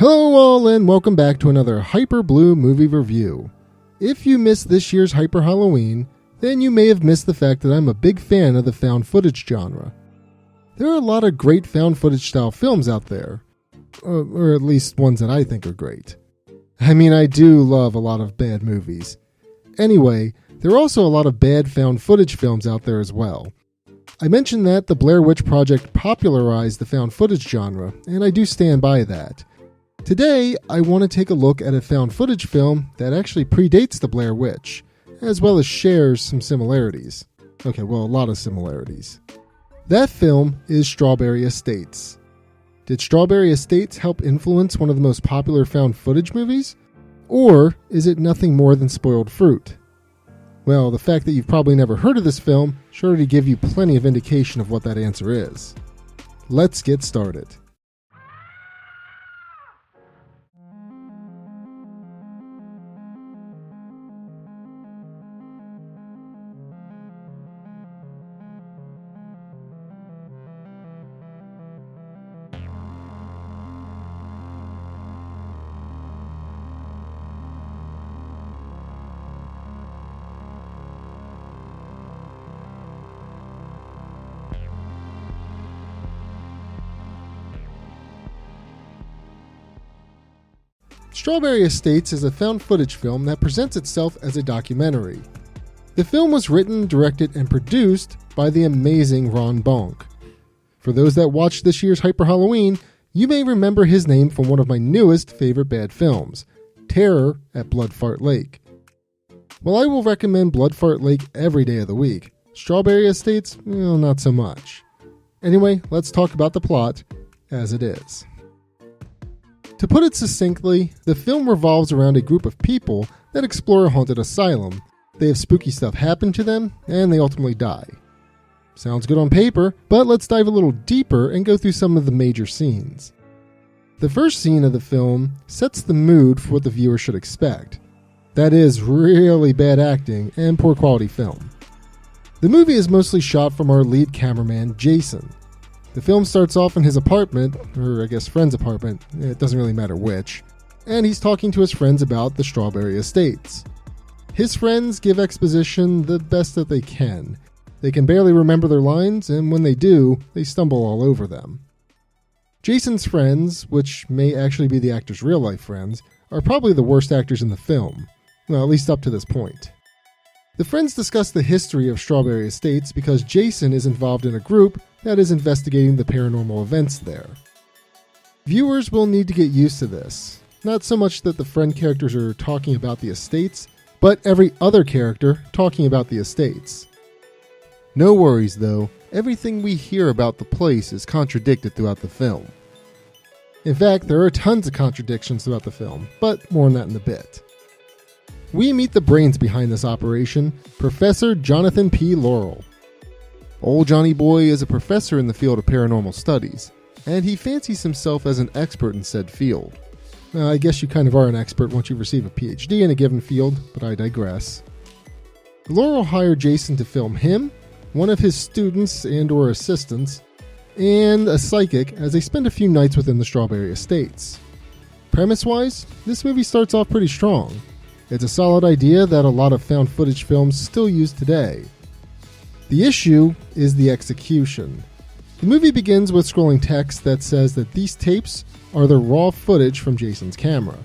Hello all and welcome back to another Hyp3rblue movie review. If you missed this year's Hyper Halloween, then you may have missed the fact that I'm a big fan of the found footage genre. There are a lot of great found footage style films out there, or at least ones that I think are great. I mean, I do love a lot of bad movies. Anyway, there are also a lot of bad found footage films out there as well. I mentioned that the Blair Witch Project popularized the found footage genre, and I do stand by that. Today, I want to take a look at a found footage film that actually predates the Blair Witch, as well as shares some similarities. Okay, well, a lot of similarities. That film is Strawberry Estates. Did Strawberry Estates help influence one of the most popular found footage movies? Or is it nothing more than spoiled fruit? Well, the fact that you've probably never heard of this film should already give you plenty of indication of what that answer is. Let's get started. Strawberry Estates is a found footage film that presents itself as a documentary. The film was written, directed, and produced by the amazing Ron Bonk. For those that watched this year's Hyper Halloween, you may remember his name from one of my newest favorite bad films, Terror at Blood Fart Lake. While I will recommend Blood Fart Lake every day of the week, Strawberry Estates, well, not so much. Anyway, let's talk about the plot as it is. To put it succinctly, the film revolves around a group of people that explore a haunted asylum. They have spooky stuff happen to them, and they ultimately die. Sounds good on paper, but let's dive a little deeper and go through some of the major scenes. The first scene of the film sets the mood for what the viewer should expect. That is really bad acting and poor quality film. The movie is mostly shot from our lead cameraman, Jason. The film starts off in his apartment, or I guess friend's apartment, it doesn't really matter which, and he's talking to his friends about the Strawberry Estates. His friends give exposition the best that they can. They can barely remember their lines, and when they do, they stumble all over them. Jason's friends, which may actually be the actor's real-life friends, are probably the worst actors in the film, well, at least up to this point. The friends discuss the history of Strawberry Estates because Jason is involved in a group that is investigating the paranormal events there. Viewers will need to get used to this. Not so much that the friend characters are talking about the estates, but every other character talking about the estates. No worries though, everything we hear about the place is contradicted throughout the film. In fact, there are tons of contradictions throughout the film, but more on that in a bit. We meet the brains behind this operation, Professor Jonathan P. Laurel. Old Johnny Boy is a professor in the field of paranormal studies, and he fancies himself as an expert in said field. I guess you kind of are an expert once you receive a PhD in a given field, but I digress. Laurel hired Jason to film him, one of his students and or assistants, and a psychic as they spend a few nights within the Strawberry Estates. Premise-wise, this movie starts off pretty strong. It's a solid idea that a lot of found footage films still use today. The issue is the execution. The movie begins with scrolling text that says that these tapes are the raw footage from Jason's camera.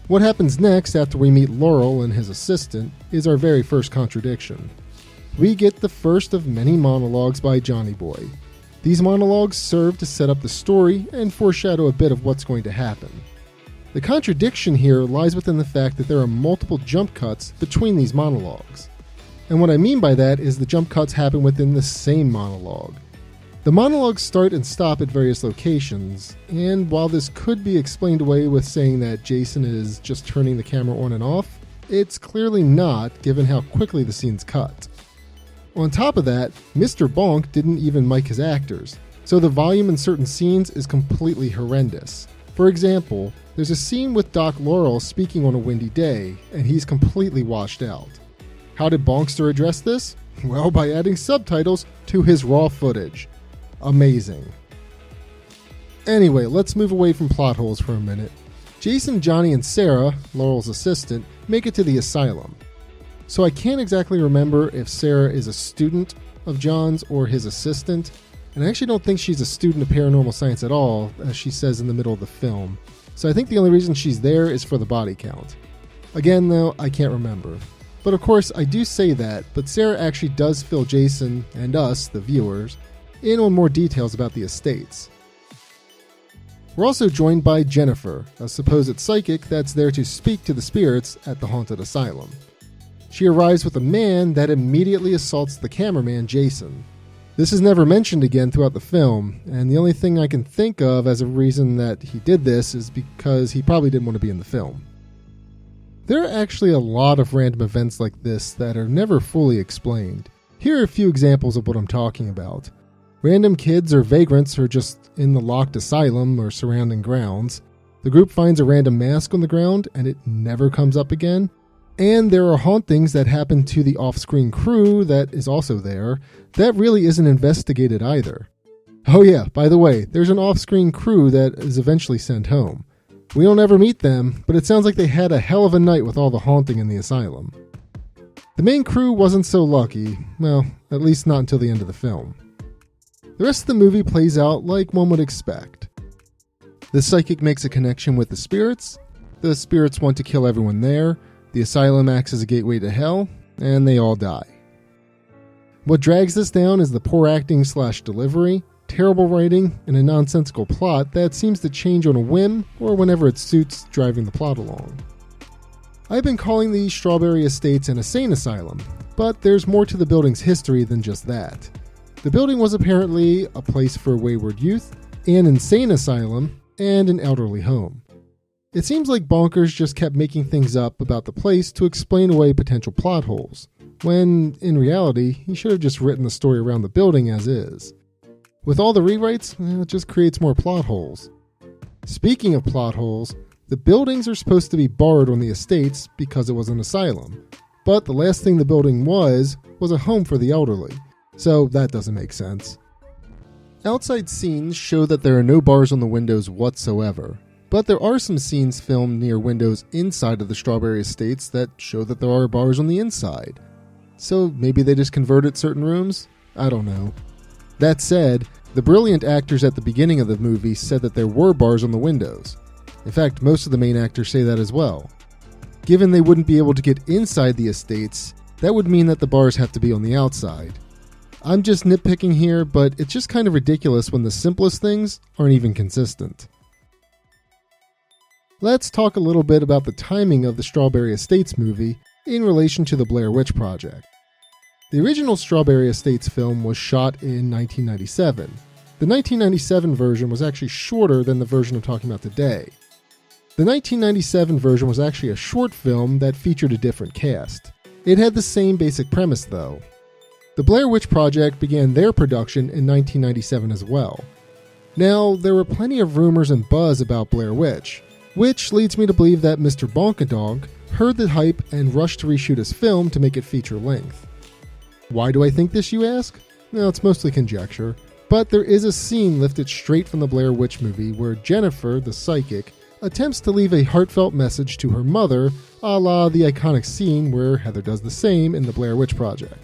What happens next after we meet Laurel and his assistant is our very first contradiction. We get the first of many monologues by Johnny Boy. These monologues serve to set up the story and foreshadow a bit of what's going to happen. The contradiction here lies within the fact that there are multiple jump cuts between these monologues. And what I mean by that is the jump cuts happen within the same monologue. The monologues start and stop at various locations, and while this could be explained away with saying that Jason is just turning the camera on and off, it's clearly not given how quickly the scenes cut. On top of that, Mr. Bonk didn't even mic his actors, so the volume in certain scenes is completely horrendous. For example, there's a scene with Doc Laurel speaking on a windy day, and he's completely washed out. How did Bonkster address this? Well, by adding subtitles to his raw footage. Amazing. Anyway, let's move away from plot holes for a minute. Jason, Johnny, and Sarah, Laurel's assistant, make it to the asylum. So I can't exactly remember if Sarah is a student of John's or his assistant, and I actually don't think she's a student of paranormal science at all, as she says in the middle of the film. So I think the only reason she's there is for the body count. Again, though, I can't remember. But of course, I do say that, but Sarah actually does fill Jason, and us, the viewers, in on more details about the estates. We're also joined by Jennifer, a supposed psychic that's there to speak to the spirits at the haunted asylum. She arrives with a man that immediately assaults the cameraman, Jason. This is never mentioned again throughout the film, and the only thing I can think of as a reason that he did this is because he probably didn't want to be in the film. There are actually a lot of random events like this that are never fully explained. Here are a few examples of what I'm talking about. Random kids or vagrants who are just in the locked asylum or surrounding grounds. The group finds a random mask on the ground and it never comes up again. And there are hauntings that happen to the off-screen crew that is also there that really isn't investigated either. Oh yeah, by the way, there's an off-screen crew that is eventually sent home. We don't ever meet them, but it sounds like they had a hell of a night with all the haunting in the asylum. The main crew wasn't so lucky, well, at least not until the end of the film. The rest of the movie plays out like one would expect. The psychic makes a connection with the spirits want to kill everyone there, the asylum acts as a gateway to hell, and they all die. What drags this down is the poor acting / delivery, terrible writing, and a nonsensical plot that seems to change on a whim or whenever it suits driving the plot along. I've been calling the Strawberry Estates an insane asylum, but there's more to the building's history than just that. The building was apparently a place for wayward youth, an insane asylum, and an elderly home. It seems like Bonkers just kept making things up about the place to explain away potential plot holes, when, in reality, he should have just written the story around the building as is. With all the rewrites, it just creates more plot holes. Speaking of plot holes, the buildings are supposed to be borrowed on the estates because it was an asylum, but the last thing the building was a home for the elderly. So that doesn't make sense. Outside scenes show that there are no bars on the windows whatsoever, but there are some scenes filmed near windows inside of the Strawberry Estates that show that there are bars on the inside. So maybe they just converted certain rooms? I don't know. That said, the brilliant actors at the beginning of the movie said that there were bars on the windows. In fact, most of the main actors say that as well. Given they wouldn't be able to get inside the estates, that would mean that the bars have to be on the outside. I'm just nitpicking here, but it's just kind of ridiculous when the simplest things aren't even consistent. Let's talk a little bit about the timing of the Strawberry Estates movie in relation to the Blair Witch Project. The original Strawberry Estates film was shot in 1997. The 1997 version was actually shorter than the version I'm talking about today. The 1997 version was actually a short film that featured a different cast. It had the same basic premise though. The Blair Witch Project began their production in 1997 as well. Now, there were plenty of rumors and buzz about Blair Witch, which leads me to believe that Mr. Bonkadonk heard the hype and rushed to reshoot his film to make it feature length. Why do I think this, you ask? Well, it's mostly conjecture, but there is a scene lifted straight from the Blair Witch movie where Jennifer, the psychic, attempts to leave a heartfelt message to her mother, a la the iconic scene where Heather does the same in the Blair Witch Project.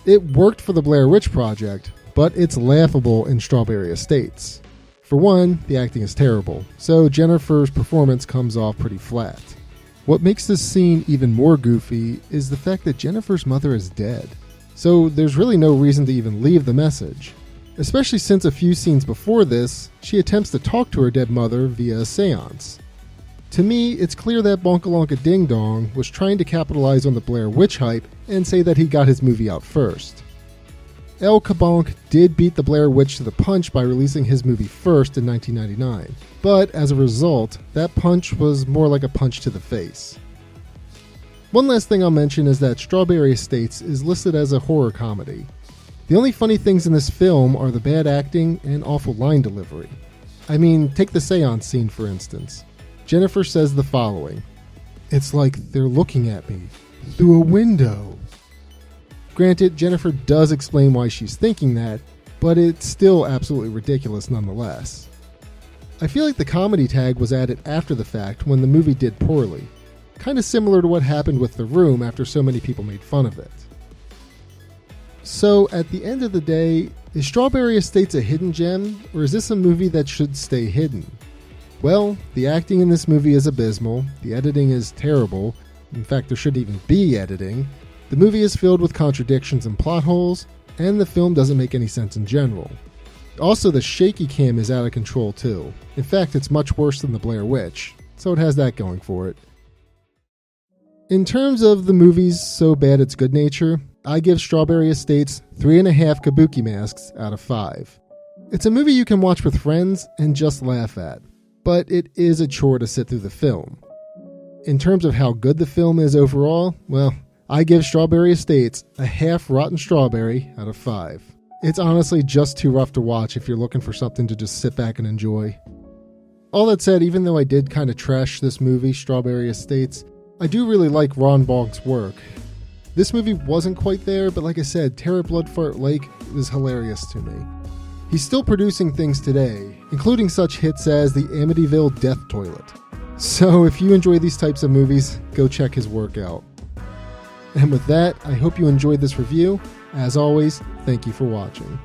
It worked for the Blair Witch Project, but it's laughable in Strawberry Estates. For one, the acting is terrible, so Jennifer's performance comes off pretty flat. What makes this scene even more goofy is the fact that Jennifer's mother is dead, so there's really no reason to even leave the message, especially since a few scenes before this, she attempts to talk to her dead mother via a seance. To me, it's clear that Bonkalonka Ding Dong was trying to capitalize on the Blair Witch hype and say that he got his movie out first. El Kabonk did beat the Blair Witch to the punch by releasing his movie first in 1999, but as a result, that punch was more like a punch to the face. One last thing I'll mention is that Strawberry Estates is listed as a horror comedy. The only funny things in this film are the bad acting and awful line delivery. I mean, take the seance scene for instance. Jennifer says the following: "It's like they're looking at me through a window." Granted, Jennifer does explain why she's thinking that, but it's still absolutely ridiculous nonetheless. I feel like the comedy tag was added after the fact when the movie did poorly. Kind of similar to what happened with The Room after so many people made fun of it. So, at the end of the day, is Strawberry Estates a hidden gem, or is this a movie that should stay hidden? Well, the acting in this movie is abysmal, the editing is terrible, in fact there shouldn't even be editing, the movie is filled with contradictions and plot holes, and the film doesn't make any sense in general. Also, the shaky cam is out of control too. In fact, it's much worse than the Blair Witch, so it has that going for it. In terms of the movie's so bad it's good nature, I give Strawberry Estates 3.5 kabuki masks out of 5. It's a movie you can watch with friends and just laugh at, but it is a chore to sit through the film. In terms of how good the film is overall, well, I give Strawberry Estates a half rotten strawberry out of 5. It's honestly just too rough to watch if you're looking for something to just sit back and enjoy. All that said, even though I did kind of trash this movie, Strawberry Estates, I do really like Ron Bonk's work. This movie wasn't quite there, but like I said, Terror Bloodfart Lake is hilarious to me. He's still producing things today, including such hits as the Amityville Death Toilet. So if you enjoy these types of movies, go check his work out. And with that, I hope you enjoyed this review. As always, thank you for watching.